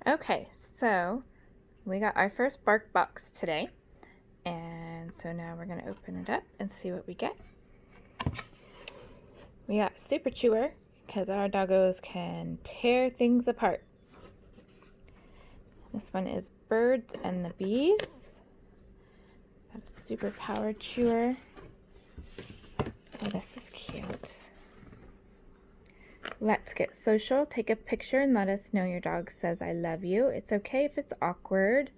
Okay, so we got our first BarkBox today, and so now we're going to open it up and see what we get. We got Super Chewer, because our doggos can tear things apart. This one is Birds and the Bees. That's Super Power Chewer. Oh, this is cute. Let's Get Social. Take a picture and let us know your dog says I love you. It's okay if it's awkward.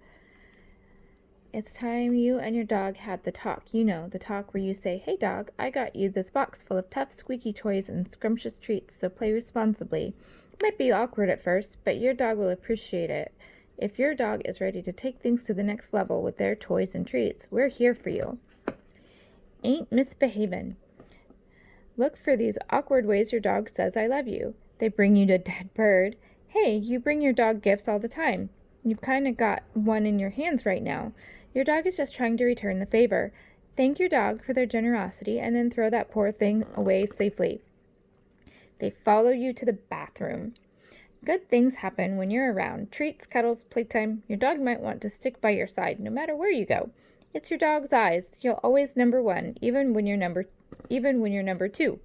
It's time you and your dog had the talk. You know, the talk where you say, hey dog, I got you this box full of tough squeaky toys and scrumptious treats, so play responsibly. It might be awkward at first, but your dog will appreciate it. If your dog is ready to take things to the next level with their toys and treats, we're here for you. Ain't misbehavin'. Look for these awkward ways your dog says I love you. They bring you a dead bird. Hey, you bring your dog gifts all the time. You've kind of got one in your hands right now. Your dog is just trying to return the favor. Thank your dog for their generosity and then throw that poor thing away safely. They follow you to the bathroom. Good things happen when you're around. Treats, cuddles, playtime. Your dog might want to stick by your side no matter where you go. It's your dog's eyes. You'll always number one, even when you're number two.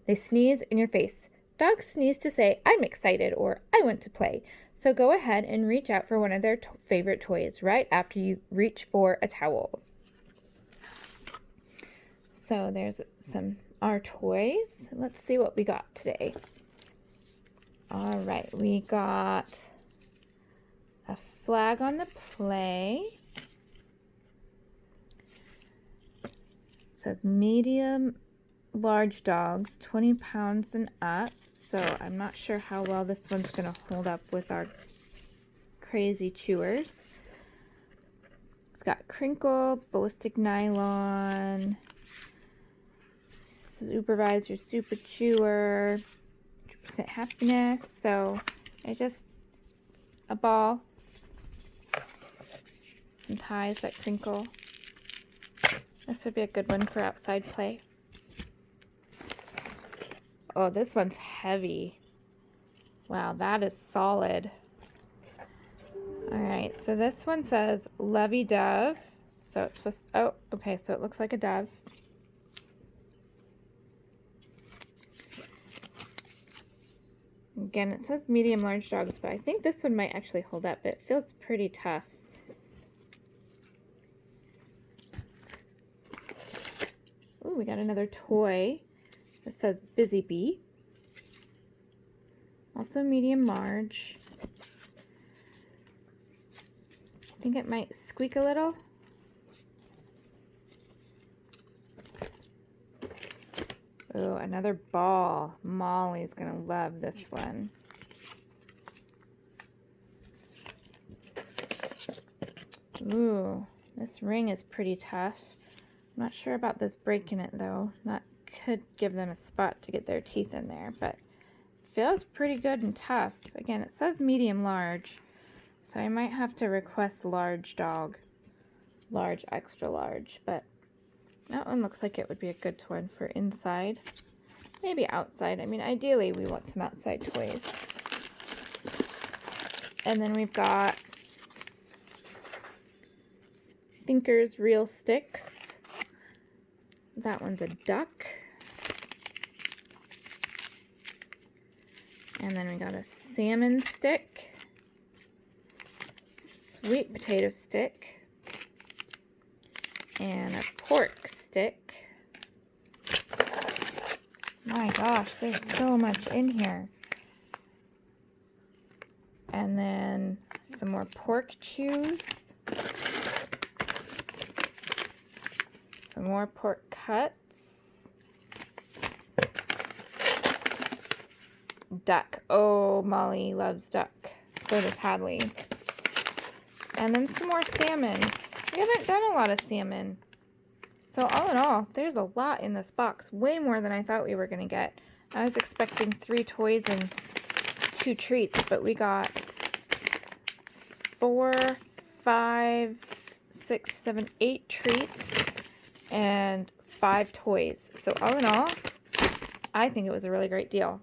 They sneeze in your face. Dogs sneeze to say, I'm excited, or I want to play. So go ahead and reach out for one of their favorite toys right after you reach for a towel. So there's our toys. Let's see what we got today. All right, we got a flag on the play. It says medium large dogs, 20 pounds and up. So I'm not sure how well this one's going to hold up with our crazy chewers. It's got crinkle, ballistic nylon, supervisor super chewer, 2% happiness. So it's just a ball, some ties that crinkle. This would be a good one for outside play. Oh, this one's heavy. Wow, that is solid. All right, so this one says lovey-dove. So it's supposed to, oh, okay, so it looks like a dove. Again, it says medium large dogs, but I think this one might actually hold up. It feels pretty tough. Ooh, we got another toy. It says Busy Bee. Also medium large. I think it might squeak a little. Ooh, another ball. Molly's gonna love this one. Ooh, this ring is pretty tough. I'm not sure about this break in it though. That could give them a spot to get their teeth in there, but it feels pretty good and tough. Again, it says medium large, so I might have to request large dog, large, extra large, but that one looks like it would be a good one for inside, maybe outside. I mean, ideally we want some outside toys. And then we've got Thinker's Real Sticks. That one's a duck. And then we got a salmon stick, sweet potato stick, and a pork stick. My gosh, there's so much in here. And then some more pork chews, some more pork cuts, duck. Oh, Molly loves duck. So does Hadley. And then some more salmon. We haven't done a lot of salmon. So all in all, there's a lot in this box. Way more than I thought we were going to get. I was expecting 3 toys and 2 treats, but we got 4, 5, 6, 7, 8 treats and 5 toys. So all in all, I think it was a really great deal.